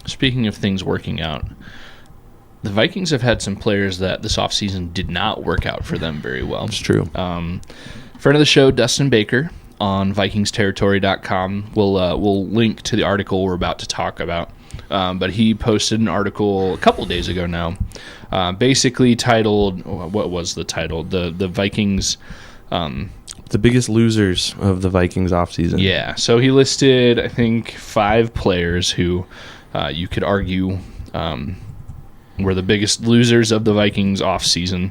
speaking of things working out, the Vikings have had some players that this offseason did not work out for them very well. It's true. Friend of the show, Dustin Baker, on VikingsTerritory.com. We'll link to the article we're about to talk about. But he posted an article a couple days ago now, basically titled, what was the title? The Vikings... the biggest losers of the Vikings offseason. Yeah, so he listed, I think, 5 players who you could argue were the biggest losers of the Vikings offseason.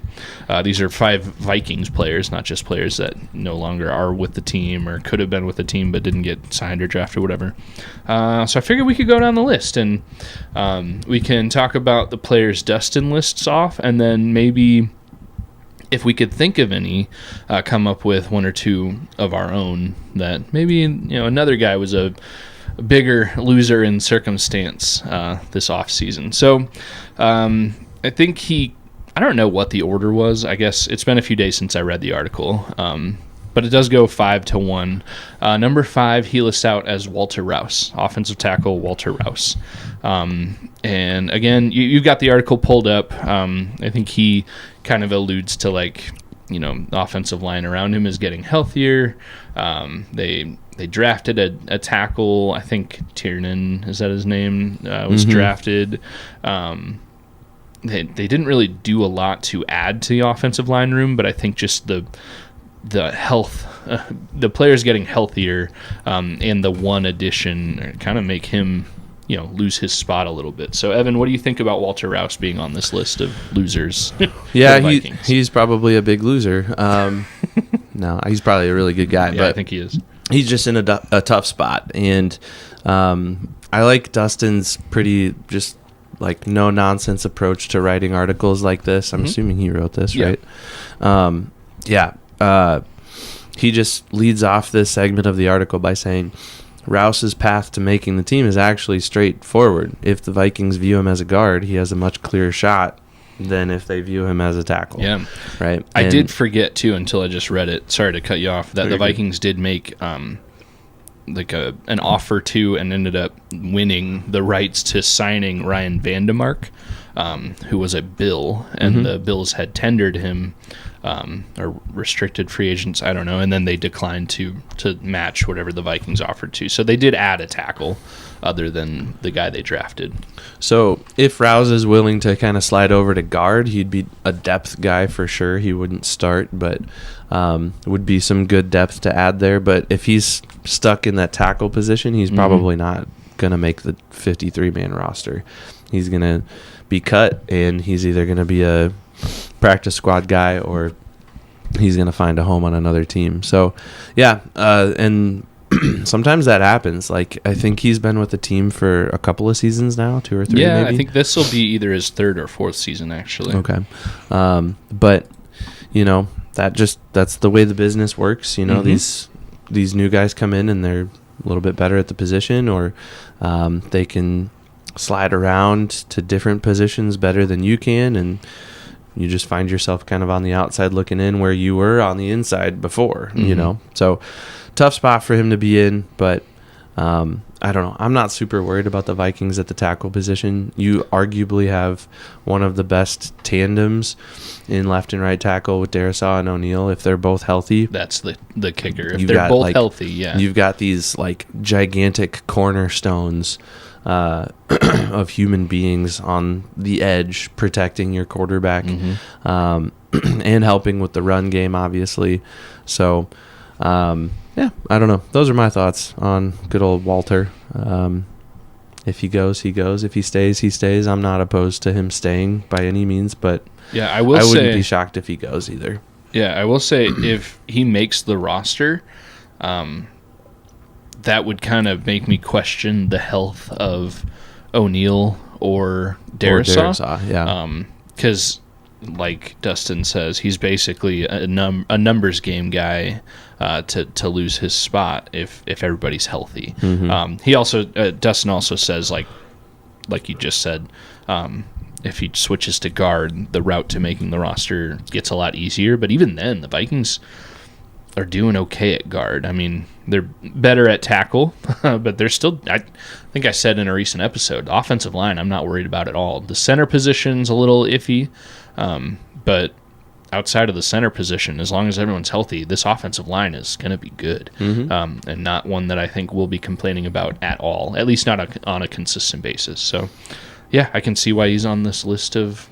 These are 5 Vikings players, not just players that no longer are with the team or could have been with the team but didn't get signed or drafted or whatever. So I figured we could go down the list, and we can talk about the players Dustin lists off, and then maybe, if we could think of any, come up with 1 or 2 of our own that maybe another guy was a bigger loser in circumstance this offseason. So I think I don't know what the order was. I guess it's been a few days since I read the article, but it does go 5 to 1. Number 5 he lists out as Walter Rouse, offensive tackle Walter Rouse. And again, you've got the article pulled up. I think he kind of alludes to the offensive line around him is getting healthier. They drafted a tackle. I think Tiernan, is that his name, was drafted. They didn't really do a lot to add to the offensive line room, but I think just the health, the players getting healthier, and the one addition kind of make him lose his spot a little bit. So, Evan, what do you think about Walter Rouse being on this list of losers? Yeah, he's probably a big loser. No, he's probably a really good guy. Yeah, but I think he is. He's just in a tough spot. And I like Dustin's pretty just no-nonsense approach to writing articles like this. I'm assuming he wrote this, right? He just leads off this segment of the article by saying, Rouse's path to making the team is actually straightforward. If the Vikings view him as a guard, he has a much clearer shot than if they view him as a tackle. Yeah. Right. I did forget, too, until I just read it. Sorry to cut you off, that the Vikings did make an offer to and ended up winning the rights to signing Ryan Vandemark, who was a Bill, and the Bills had tendered him, or restricted free agents, I don't know, and then they declined to match whatever the Vikings offered to. So they did add a tackle other than the guy they drafted. So if Rouse is willing to kind of slide over to guard, he'd be a depth guy for sure. He wouldn't start, but would be some good depth to add there. But if he's stuck in that tackle position, he's probably not going to make the 53-man roster. He's going to be cut, and he's either going to be a practice squad guy or he's going to find a home on another team. So, yeah, and sometimes that happens. I think he's been with the team for a couple of seasons now, 2 or 3 maybe. Yeah, I think this will be either his 3rd or 4th season, actually. Okay. But, that's the way the business works. These new guys come in and they're a little bit better at the position, or they can slide around to different positions better than you can, and you just find yourself kind of on the outside looking in where you were on the inside before, So tough spot for him to be in, but I don't know. I'm not super worried about the Vikings at the tackle position. You arguably have one of the best tandems in left and right tackle with Darisaw and O'Neal if they're both healthy. That's the kicker. If they're both healthy, yeah. You've got these gigantic cornerstones of human beings on the edge protecting your quarterback, and helping with the run game, obviously. So, yeah, I don't know. Those are my thoughts on good old Walter. If he goes, he goes. If he stays, he stays. I'm not opposed to him staying by any means, but yeah, I wouldn't be shocked if he goes either. Yeah, I will say if he makes the roster, that would kind of make me question the health of O'Neal or Darisaw. Yeah. Because, like Dustin says, he's basically a numbers game guy to lose his spot if everybody's healthy. He also Dustin also says, like you just said, if he switches to guard, the route to making the roster gets a lot easier. But even then, the Vikings are doing okay at guard. I mean, they're better at tackle, but they're still, I think I said in a recent episode, the offensive line I'm not worried about at all. The center position's a little iffy, but outside of the center position, as long as everyone's healthy, this offensive line is going to be good, and not one that I think we'll be complaining about at all, at least not on a consistent basis. So, yeah, I can see why he's on this list of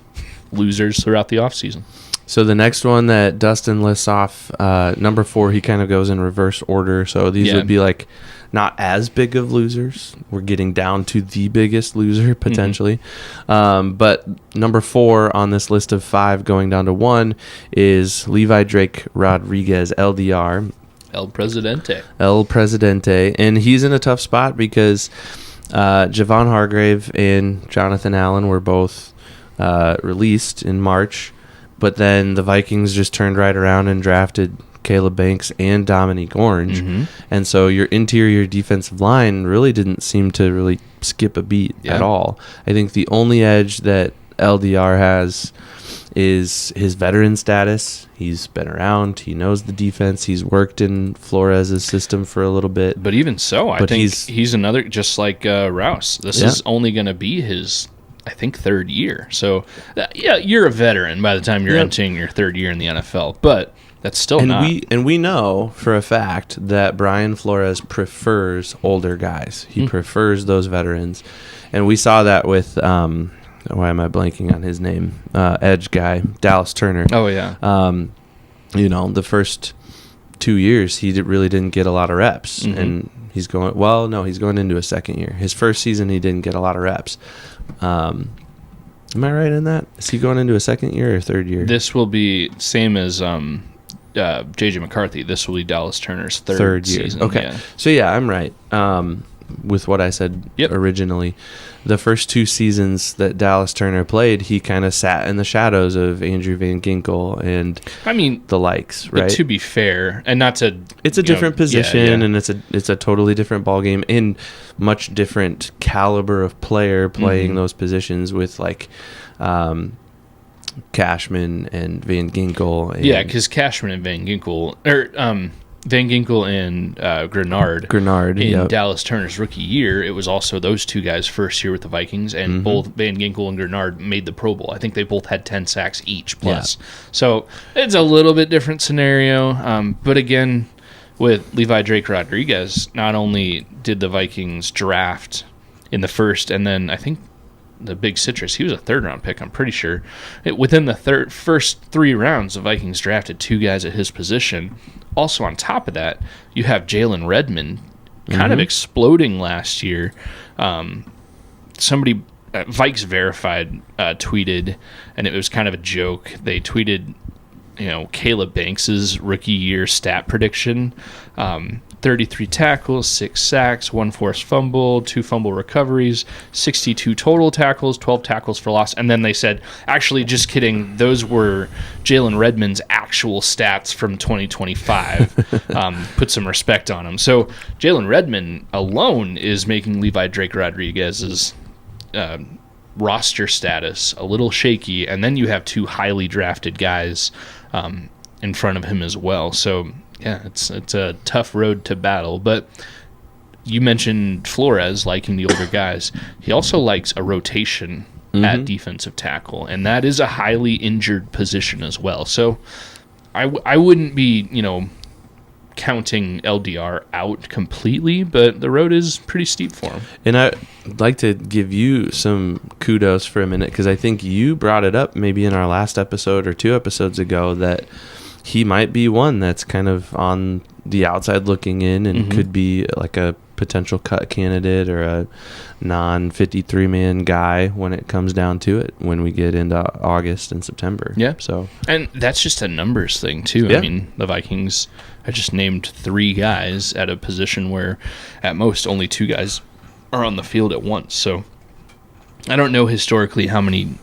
losers throughout the offseason. So the next one that Dustin lists off, number 4, he kind of goes in reverse order. So these would be like not as big of losers. We're getting down to the biggest loser potentially. But number 4 on this list of 5 going down to 1 is Levi Drake Rodriguez, LDR. El Presidente. El Presidente. And he's in a tough spot because Javon Hargrave and Jonathan Allen were both released in March. But then the Vikings just turned right around and drafted Caleb Banks and Dominique Orange. And so your interior defensive line really didn't seem to really skip a beat at all. I think the only edge that LDR has is his veteran status. He's been around. He knows the defense. He's worked in Flores' system for a little bit. But even so, I think he's another, just like Rouse. This is only going to be his, I think, 3rd year. So, yeah, you're a veteran by the time you're entering your 3rd year in the NFL. But that's still not. We know for a fact that Brian Flores prefers older guys. He prefers those veterans. And we saw that with, why am I blanking on his name? Edge guy, Dallas Turner. Oh, yeah. The first 2 years, he really didn't get a lot of reps. And he's going into a 2nd year. His first season, he didn't get a lot of reps. Am I right in that? Is he going into a 2nd year or 3rd year? This will be same as J.J. McCarthy. This will be Dallas Turner's 3rd year. Season. Okay. Yeah. So, yeah, I'm right with what I said originally. The first 2 seasons that Dallas Turner played, he kind of sat in the shadows of Andrew Van Ginkel and the likes, right? But to be fair, and not to... It's a different position, and it's a totally different ballgame and much different caliber of player playing those positions with, like, Cashman and Van Ginkel. Because Cashman and Van Ginkel... Van Ginkel and Grenard in Dallas Turner's rookie year, it was also those 2 guys' first year with the Vikings, and both Van Ginkel and Grenard made the Pro Bowl. I think they both had 10 sacks each plus. So it's a little bit different scenario. But again, with Levi Drake Rodriguez, not only did the Vikings draft in the first, and then I think the big citrus, he was a 3rd-round pick, I'm pretty sure. Within the first 3 rounds, the Vikings drafted 2 guys at his position. Also, on top of that, you have Jalen Redmond kind of exploding last year. Somebody, Vikes Verified, tweeted, and it was kind of a joke. They tweeted, Caleb Banks's rookie year stat prediction. 33 tackles, 6 sacks, 1 forced fumble, 2 fumble recoveries, 62 total tackles, 12 tackles for loss. And then they said, actually, just kidding, those were Jalen Redmond's actual stats from 2025. Put some respect on him. So Jalen Redmond alone is making Levi Drake Rodriguez's roster status a little shaky. And then you have 2 highly drafted guys in front of him as well. So... yeah, it's a tough road to battle, but you mentioned Flores liking the older guys. He also likes a rotation at defensive tackle, and that is a highly injured position as well. So I wouldn't be, counting LDR out completely, but the road is pretty steep for him. And I'd like to give you some kudos for a minute, because I think you brought it up maybe in our last episode or 2 episodes ago that he might be one that's kind of on the outside looking in and could be like a potential cut candidate or a non-53-man guy when it comes down to it, when we get into August and September. Yeah. So, and that's just a numbers thing, too. Yeah. I mean, the Vikings, I just named 3 guys at a position where at most only 2 guys are on the field at once. So I don't know historically how many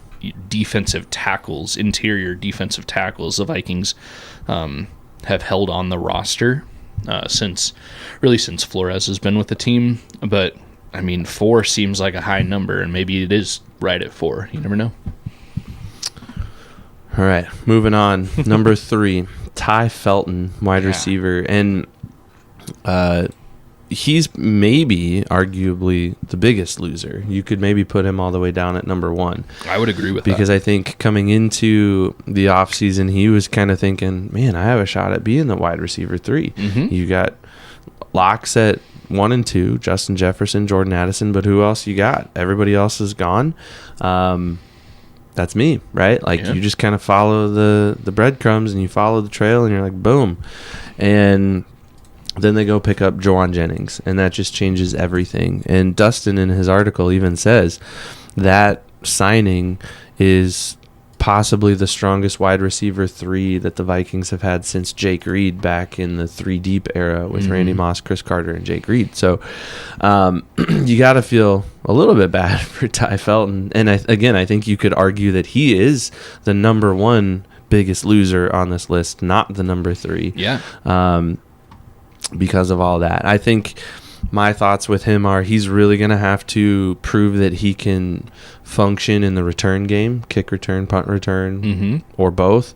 defensive tackles, interior defensive tackles, the Vikings have held on the roster since Flores has been with the team. But I mean, 4 seems like a high number, and maybe it is right at 4. You never know. All right, moving on. Number 3, Ty Felton, wide receiver. And he's maybe arguably the biggest loser. You could maybe put him all the way down at number 1. I would agree with that. Because I think coming into the offseason, he was kind of thinking, man, I have a shot at being the wide receiver 3. Mm-hmm. You got locks at 1 and 2, Justin Jefferson, Jordan Addison, but who else you got? Everybody else is gone. That's me, right? Like, you just kind of follow the breadcrumbs and you follow the trail and you're like, boom. And then they go pick up Juwan Jennings, and that just changes everything. And Dustin in his article even says that signing is possibly the strongest wide receiver 3 that the Vikings have had since Jake Reed back in the 3 deep era with Randy Moss, Chris Carter, and Jake Reed. So you got to feel a little bit bad for Ty Felton. And I think you could argue that he is the number 1 biggest loser on this list, not the number 3. Yeah. Because of all that. I think my thoughts with him are he's really going to have to prove that he can function in the return game, kick return, punt return, or both.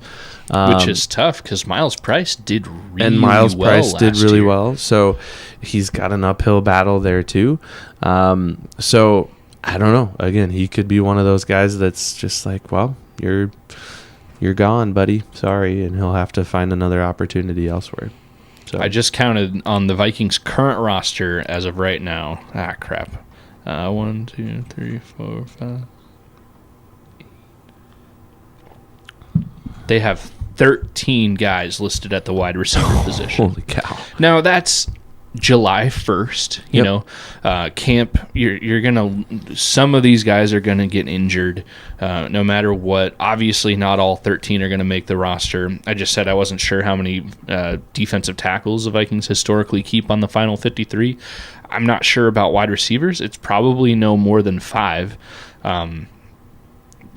Which is tough because Miles Price did really well. And Miles Price did really year. well. So he's got an uphill battle there too. So I don't know. Again, he could be one of those guys that's just like, well, you're gone, buddy. Sorry. And he'll have to find another opportunity elsewhere. So I just counted on the Vikings' current roster as of right now. 1, 2, 3, 4, 5. They have 13 guys listed at the wide receiver position. Holy cow. Now, that's July 1st. You know, camp, you're going to, some of these guys are going to get injured no matter what. Obviously, not all 13 are going to make the roster. I just said I wasn't sure how many defensive tackles the Vikings historically keep on the final 53. I'm not sure about wide receivers. It's probably no more than 5.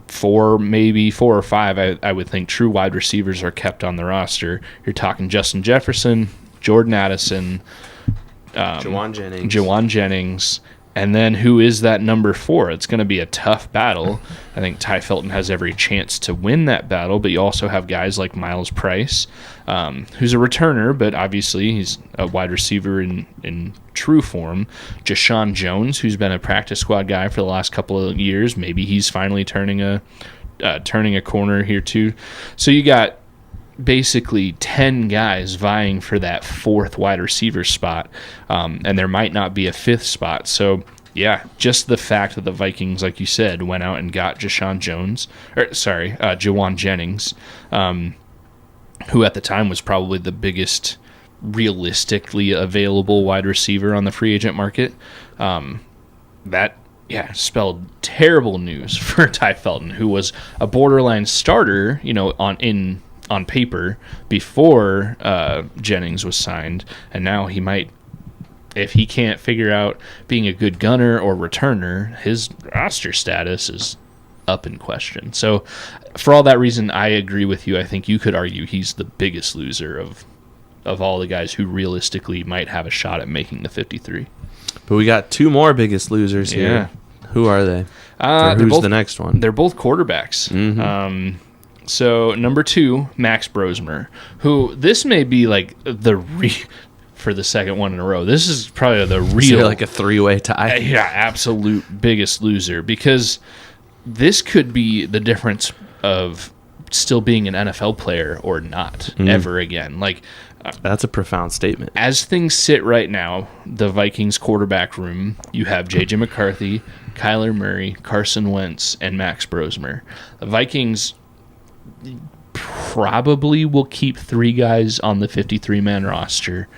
4, maybe 4 or 5, I would think true wide receivers are kept on the roster. You're talking Justin Jefferson, Jordan Addison, Juwan Jennings, and then who is that number 4? It's going to be a tough battle. I think Ty Felton has every chance to win that battle, but you also have guys like Miles Price, who's a returner, but obviously he's a wide receiver in true form. Jashawn Jones, who's been a practice squad guy for the last couple of years. Maybe he's finally turning a corner here too. So you got basically 10 guys vying for that 4th wide receiver spot, and there might not be a 5th spot. So yeah, just the fact that the Vikings, like you said, went out and got Juwan Jennings, who at the time was probably the biggest realistically available wide receiver on the free agent market. That spelled terrible news for Ty Felton, who was a borderline starter, on paper before Jennings was signed, and now he might, if he can't figure out being a good gunner or returner, his roster status is up in question. So for all that reason, I agree with you. I think you could argue he's the biggest loser of all the guys who realistically might have a shot at making the 53. But we got 2 more biggest losers here. Yeah. Who are they? Who's the next one? They're both quarterbacks. Mm-hmm. So number 2, Max Brosmer, who this may be like for the second one in a row. This is probably the real, so like a 3-way tie. Absolute biggest loser, because this could be the difference of still being an NFL player or not ever again. Like, that's a profound statement. As things sit right now, the Vikings quarterback room, you have J.J. McCarthy, Kyler Murray, Carson Wentz, and Max Brosmer. The Vikings probably will keep 3 guys on the 53-man roster.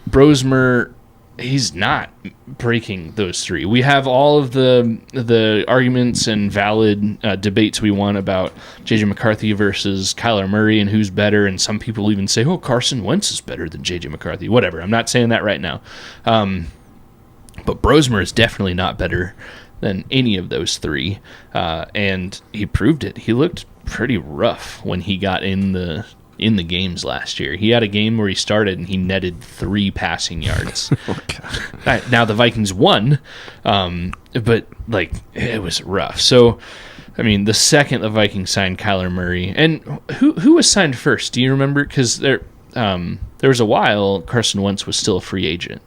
Brosmer, he's not breaking those 3. We have all of the arguments and valid debates we want about J.J. McCarthy versus Kyler Murray and who's better, and some people even say, Carson Wentz is better than J.J. McCarthy. Whatever, I'm not saying that right now. But Brosmer is definitely not better than any of those 3, and he proved it. He looked pretty rough when he got in the games last year. He had a game where he started and he netted 3 passing yards. Now the Vikings won, but it was rough. So I mean, the second the Vikings signed Kyler Murray, and who was signed first? Do you remember? Because there was a while Carson Wentz was still a free agent.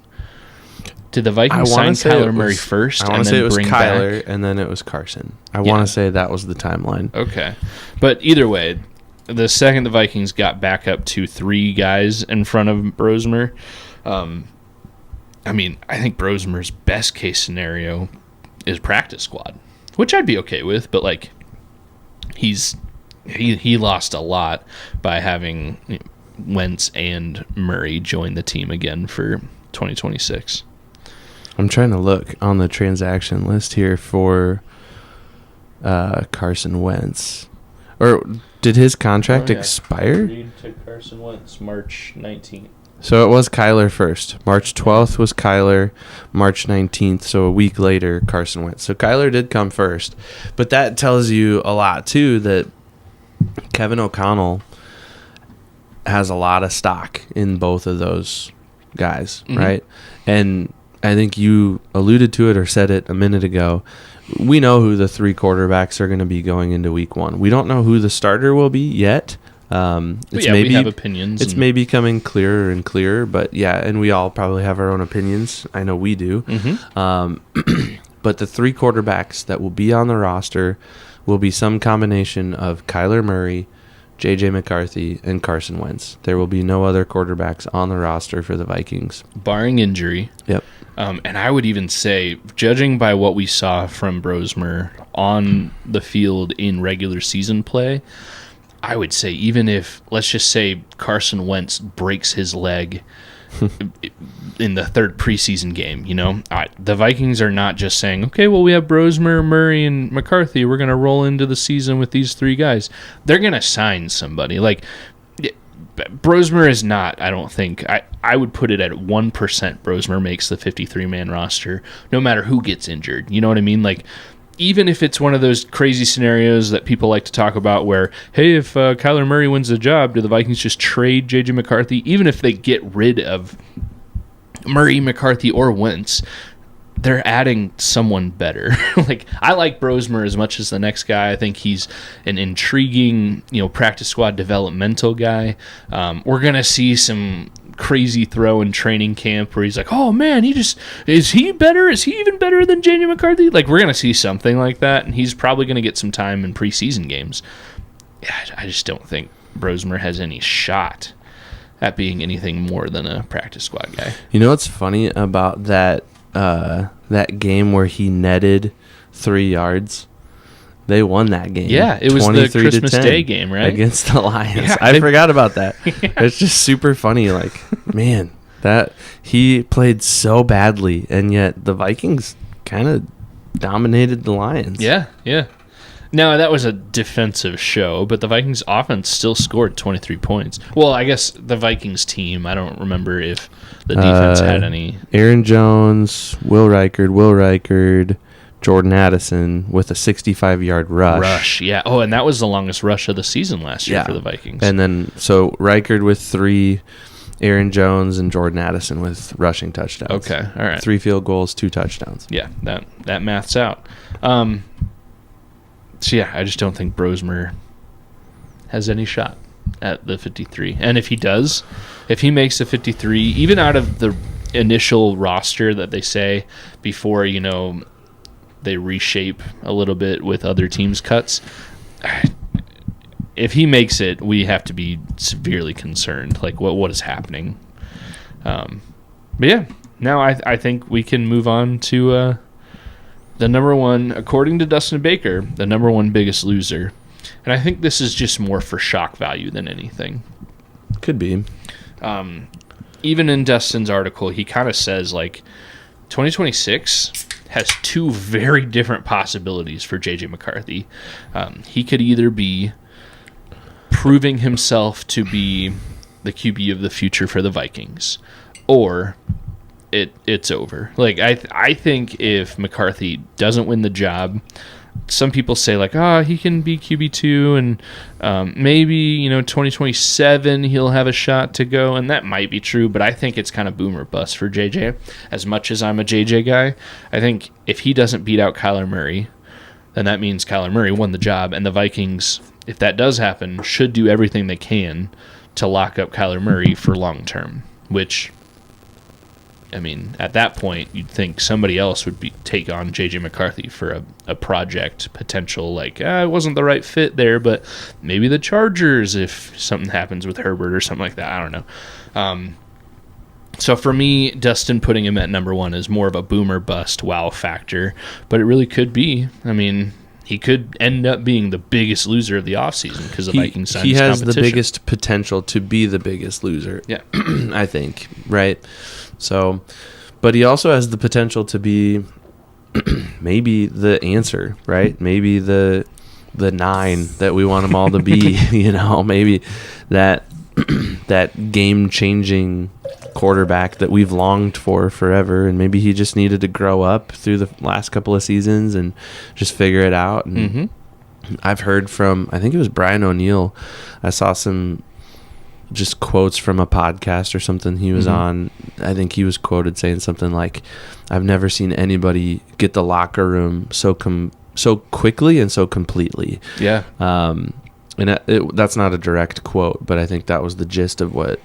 Did the Vikings sign Kyler Murray first? I want to say it was Kyler, and then it was Carson. I want to say that was the timeline. Okay. But either way, the second the Vikings got back up to 3 guys in front of Brosmer, I mean, I think Brosmer's best case scenario is practice squad, which I'd be okay with, but like he lost a lot by having Wentz and Murray join the team again for 2026. I'm trying to look on the transaction list here for Carson Wentz. Or did his contract expire? Reed to Carson Wentz March 19th. So it was Kyler first. March 12th was Kyler. March 19th, so a week later, Carson Wentz. So Kyler did come first. But that tells you a lot, too, that Kevin O'Connell has a lot of stock in both of those guys, right? And I think you alluded to it or said it a minute ago. We know who the 3 quarterbacks are going to be going into week 1. We don't know who the starter will be yet. We have opinions. It's maybe becoming clearer and clearer, but yeah, and we all probably have our own opinions. I know we do. But the 3 quarterbacks that will be on the roster will be some combination of Kyler Murray, J.J. McCarthy, and Carson Wentz. There will be no other quarterbacks on the roster for the Vikings. Barring injury. Yep. And I would even say, judging by what we saw from Brosmer on the field in regular season play, I would say even if, let's just say, Carson Wentz breaks his leg in the 3rd preseason game, the Vikings are not just saying, okay, well, we have Brosmer, Murray, and McCarthy. We're going to roll into the season with these 3 guys. They're going to sign somebody. Like, Brosmer is not, I don't think, I would put it at 1% Brosmer makes the 53-man roster, no matter who gets injured. You know what I mean? Like, even if it's one of those crazy scenarios that people like to talk about where, hey, if Kyler Murray wins the job, do the Vikings just trade J.J. McCarthy? Even if they get rid of Murray, McCarthy, or Wentz, they're adding someone better. Like, I like Brosmer as much as the next guy. I think he's an intriguing, practice squad developmental guy. We're going to see some crazy throw in training camp where he's like, oh man, is he better? Is he even better than J.J. McCarthy? Like, we're going to see something like that, and he's probably going to get some time in preseason games. Yeah, I just don't think Brosmer has any shot at being anything more than a practice squad guy. You know what's funny about that game where he netted 3 yards? They won that game. Yeah, it was the Christmas Day game, right? Against the Lions. Yeah, I forgot about that. Yeah. It's just super funny. Like, man, that he played so badly, and yet the Vikings kind of dominated the Lions. Yeah. Now, that was a defensive show, but the Vikings offense still scored 23 points. Well, I guess the Vikings team, I don't remember if the defense had any. Aaron Jones, Will Reichard, Jordan Addison with a 65-yard rush. Yeah. Oh, and that was the longest rush of the season last year for the Vikings. And then, so Reichard with 3, Aaron Jones and Jordan Addison with rushing touchdowns. Okay, all right. 3 field goals, 2 touchdowns. Yeah, that maths out. So, yeah, I just don't think Brosmer has any shot at the 53. And if he does, if he makes the 53, even out of the initial roster that they say before, they reshape a little bit with other teams' cuts, if he makes it, we have to be severely concerned. Like, what is happening? But, yeah, now I think we can move on to the number 1, according to Dustin Baker, the number 1 biggest loser. And I think this is just more for shock value than anything. Could be. Even in Dustin's article, he kind of says, like, 2026 has 2 very different possibilities for J.J. McCarthy. He could either be proving himself to be the QB of the future for the Vikings, or it's over. Like, I think if McCarthy doesn't win the job, some people say, like, he can be QB2, and maybe 2027 he'll have a shot to go, and that might be true, but I think it's kind of boom or bust for JJ. As much as I'm a JJ guy, I think if he doesn't beat out Kyler Murray, then that means Kyler Murray won the job, and the Vikings, if that does happen, should do everything they can to lock up Kyler Murray for long term, which, I mean, at that point, you'd think somebody else would take on J.J. McCarthy for a project potential, like, it wasn't the right fit there, but maybe the Chargers if something happens with Herbert or something like that. I don't know. So for me, Dustin putting him at number 1 is more of a boomer bust wow factor, but it really could be. I mean, he could end up being the biggest loser of the offseason because the Vikings signed his competition. He has the biggest potential to be the biggest loser. Yeah. I think, right? So, but he also has the potential to be maybe the answer, right? Maybe the 9 that we want him all to be, maybe that game-changing quarterback that we've longed for forever, and maybe he just needed to grow up through the last couple of seasons and just figure it out. And I've heard from, I think it was Brian O'Neill, I saw some just quotes from a podcast or something he was on. I think he was quoted saying something like, I've never seen anybody get the locker room so quickly and so completely. Yeah. And that's not a direct quote, but I think that was the gist of what,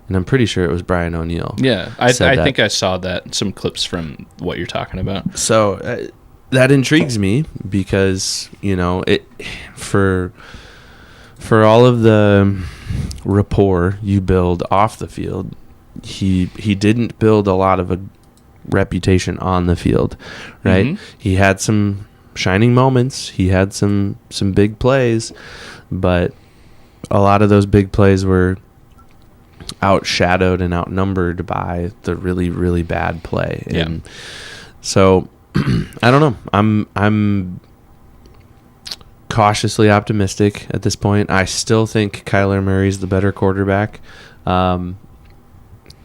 and I'm pretty sure it was Brian O'Neill. Yeah, I think I saw that, some clips from what you're talking about. So that intrigues me because, it for all of the rapport you build off the field, he didn't build a lot of a reputation on the field, right? He had some shining moments. He had some big plays, but a lot of those big plays were outshadowed and outnumbered by the really, really bad play. Yeah. And so I don't know. I'm cautiously optimistic at this point. I still think Kyler Murray's the better quarterback.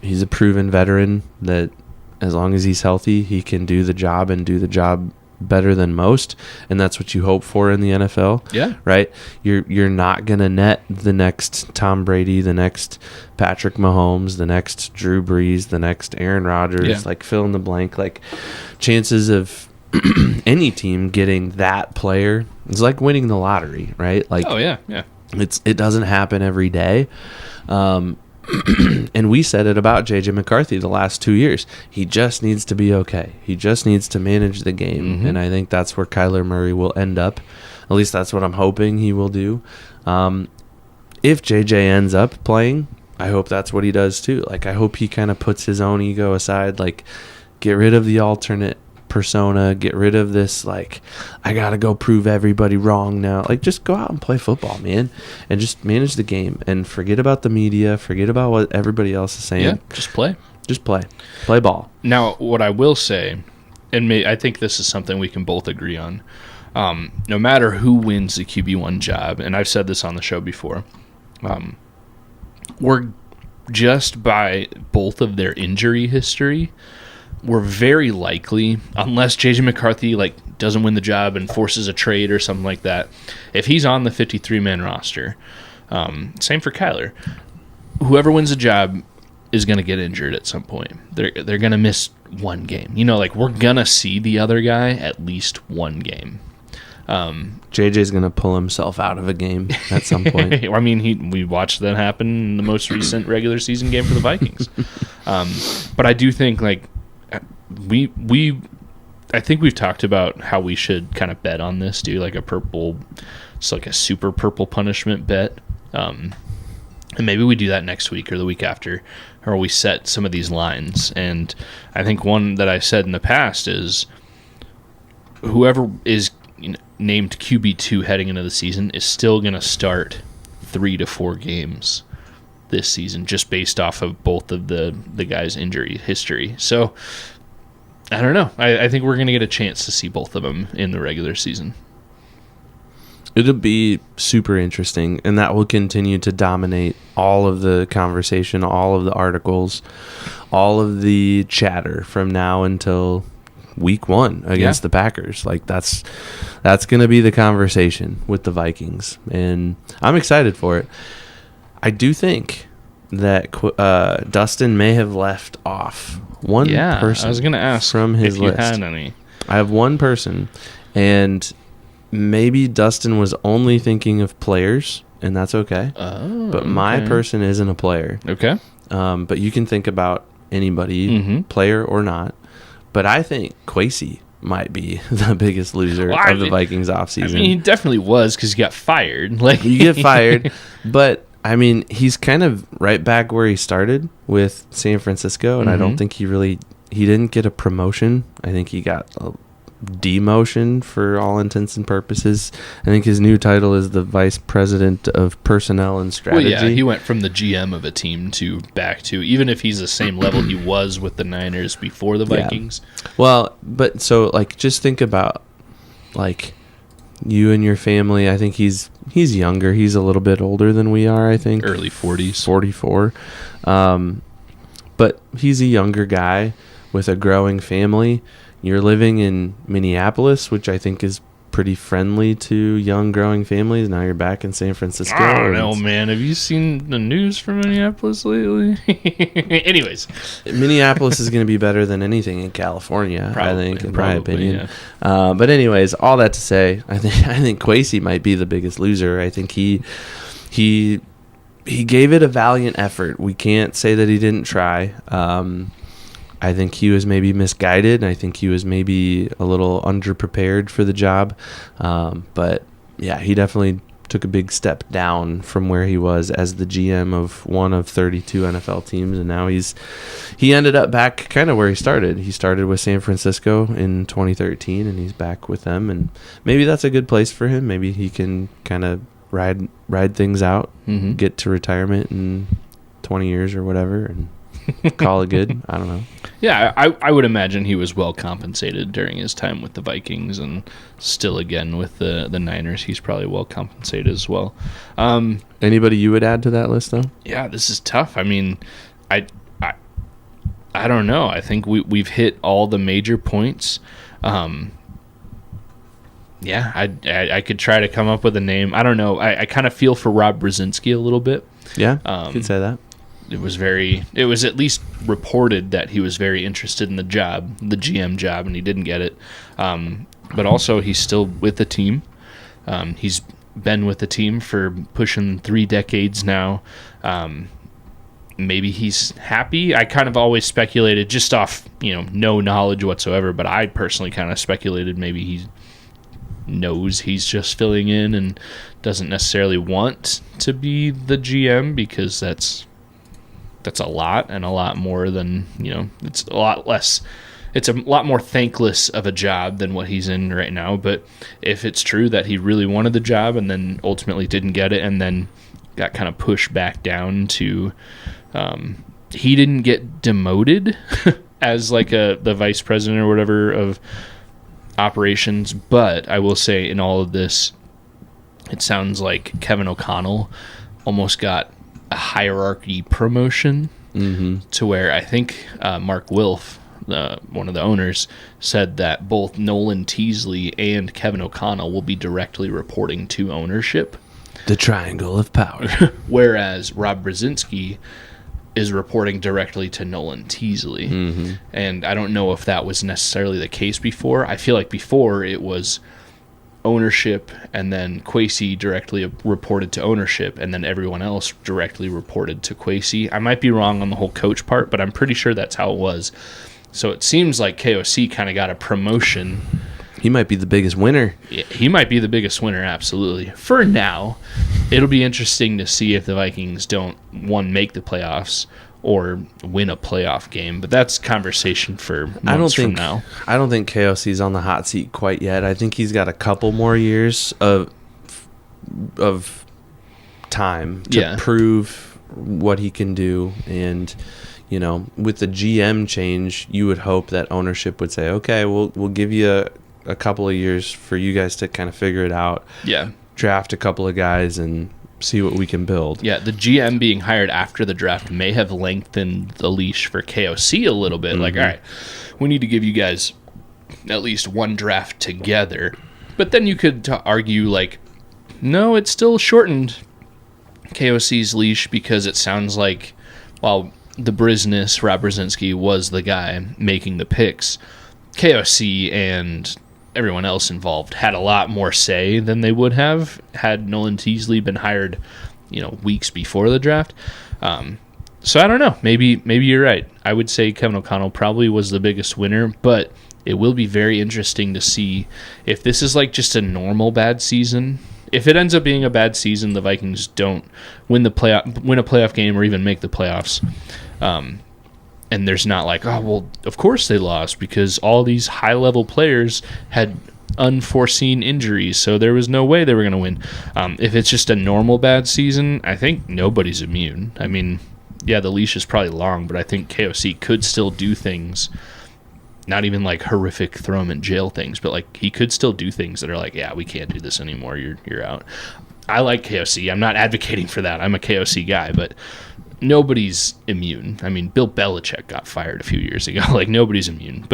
He's a proven veteran that as long as he's healthy, he can do the job and do the job better than most, and that's what you hope for in the NFL. Yeah. Right? You're not going to net the next Tom Brady, the next Patrick Mahomes, the next Drew Brees, the next Aaron Rodgers, like fill in the blank. Like chances of any team getting that player is like winning the lottery, right? Like, oh yeah. It doesn't happen every day. And we said it about J.J. McCarthy the last 2 years. He just needs to be okay. He just needs to manage the game. And I think that's where Kyler Murray will end up. At least that's what I'm hoping he will do. If J.J. ends up playing, I hope that's what he does too. Like, I hope he kind of puts his own ego aside. Like, get rid of the alternate persona, get rid of this, like, I gotta go prove everybody wrong now. Like, just go out and play football, man, and just manage the game and forget about the media, forget about what everybody else is saying. Yeah, just play ball. Now, what I will say, and I think this is something we can both agree on, no matter who wins the QB1 job, and I've said this on the show before, we're just by both of their injury history, we're very likely, unless J.J. McCarthy doesn't win the job and forces a trade or something like that, if he's on the 53-man roster, same for Kyler, whoever wins the job is going to get injured at some point. They're going to miss one game. We're going to see the other guy at least one game. JJ's going to pull himself out of a game at some point. I mean, we watched that happen in the most recent regular season game for the Vikings. But I do think, I think we've talked about how we should kind of bet on this, do it's like a super purple punishment bet. And maybe we do that next week or the week after, or we set some of these lines. And I think one that I said in the past is whoever is named QB2 heading into the season is still going to start 3 to 4 games this season, just based off of both of the guys' injury history. So I don't know. I think we're going to get a chance to see both of them in the regular season. It'll be super interesting, and that will continue to dominate all of the conversation, all of the articles, all of the chatter from now until week 1 against the Packers. That's going to be the conversation with the Vikings, and I'm excited for it. I do think that Dustin may have left off one person. I was going to ask from his if you list. had any. I have one person, and maybe Dustin was only thinking of players, and that's okay. Oh, but my person isn't a player. Okay. But you can think about anybody, player or not. But I think Kwesi might be the biggest loser of the Vikings offseason. I mean, he definitely was because he got fired. Like, you get fired, but I mean, he's kind of right back where he started with San Francisco, and I don't think he didn't get a promotion. I think he got a demotion for all intents and purposes. I think his new title is the Vice President of Personnel and Strategy. Well, yeah, he went from the GM of a team to back to, even if he's the same level he was with the Niners before the Vikings. Yeah. Well, but so, like, just think about, like, you and your family. I think he's younger. He's a little bit older than we are, I think. Early 40s. 44. But he's a younger guy with a growing family. You're living in Minneapolis, which I think is pretty friendly to young growing families. Now you're back in San Francisco. I don't know, man. Have you seen the news from Minneapolis lately? Anyways. Minneapolis is going to be better than anything in California, I think, in my opinion. Yeah. But anyways, all that to say, I think Kwesi might be the biggest loser. I think he gave it a valiant effort. We can't say that he didn't try. I think he was maybe misguided. I think he was maybe a little underprepared for the job. But, yeah, he definitely took a big step down from where he was as the GM of one of 32 NFL teams. And now he ended up back kind of where he started. He started with San Francisco in 2013, and he's back with them. And maybe that's a good place for him. Maybe he can kind of ride things out, get to retirement in 20 years or whatever, and call it good. I don't know. Yeah, I would imagine he was well compensated during his time with the Vikings, and still again with the Niners, he's probably well compensated as well. Anybody you would add to that list, though? Yeah, this is tough. I mean, I don't know. I think we've hit all the major points. Yeah, I could try to come up with a name. I don't know. I kind of feel for Rob Brzezinski a little bit. Yeah, you could say that. It was at least reported that he was very interested in the job, the GM job, and he didn't get it. But also, he's still with the team. He's been with the team for pushing 3 decades now. Maybe he's happy. I kind of always speculated, just off no knowledge whatsoever, but I personally kind of speculated maybe he knows he's just filling in and doesn't necessarily want to be the GM, because that's a lot, and a lot more than, it's a lot less. It's a lot more thankless of a job than what he's in right now. But if it's true that he really wanted the job and then ultimately didn't get it, and then got kind of pushed back down to, he didn't get demoted as like the vice president or whatever of operations. But I will say, in all of this, it sounds like Kevin O'Connell almost got a hierarchy promotion, to where I think Mark Wilf, one of the owners, said that both Nolan Teasley and Kevin O'Connell will be directly reporting to ownership. The triangle of power. Whereas Rob Brzezinski is reporting directly to Nolan Teasley. And I don't know if that was necessarily the case before. I feel like before it was ownership, and then Kwesi directly reported to ownership, and then everyone else directly reported to Kwesi. I might be wrong on the whole coach part, but I'm pretty sure that's how it was. So it seems like KOC kind of got a promotion. He might be the biggest winner. Yeah, he might be the biggest winner, absolutely. For now, it'll be interesting to see if the Vikings don't, make the playoffs or win a playoff game, but that's conversation for months from now. I don't think KOC's on the hot seat quite yet. I think he's got a couple more years of time to prove what he can do. And with the GM change, you would hope that ownership would say, okay, we'll give you a couple of years for you guys to kind of figure it out. Yeah, draft a couple of guys and see what we can build. Yeah, the GM being hired after the draft may have lengthened the leash for KOC a little bit. Like, all right, we need to give you guys at least one draft together. But then you could argue, like, no, it still shortened KOC's leash, because it sounds like, while the Rob Brzezinski, was the guy making the picks, KOC and everyone else involved had a lot more say than they would have had Nolan Teasley been hired, weeks before the draft. So I don't know. Maybe you're right. I would say Kevin O'Connell probably was the biggest winner, but it will be very interesting to see if this is like just a normal bad season. If it ends up being a bad season, the Vikings don't win a playoff game or even make the playoffs. And there's not like, oh, well, of course they lost because all these high-level players had unforeseen injuries, so there was no way they were going to win. If it's just a normal bad season, I think nobody's immune. I mean, yeah, the leash is probably long, but I think KOC could still do things, not even like horrific throw him in jail things, but like he could still do things that are like, yeah, we can't do this anymore. You're out. I like KOC. I'm not advocating for that. I'm a KOC guy, but nobody's immune. I mean, Bill Belichick got fired a few years ago. Like, nobody's immune.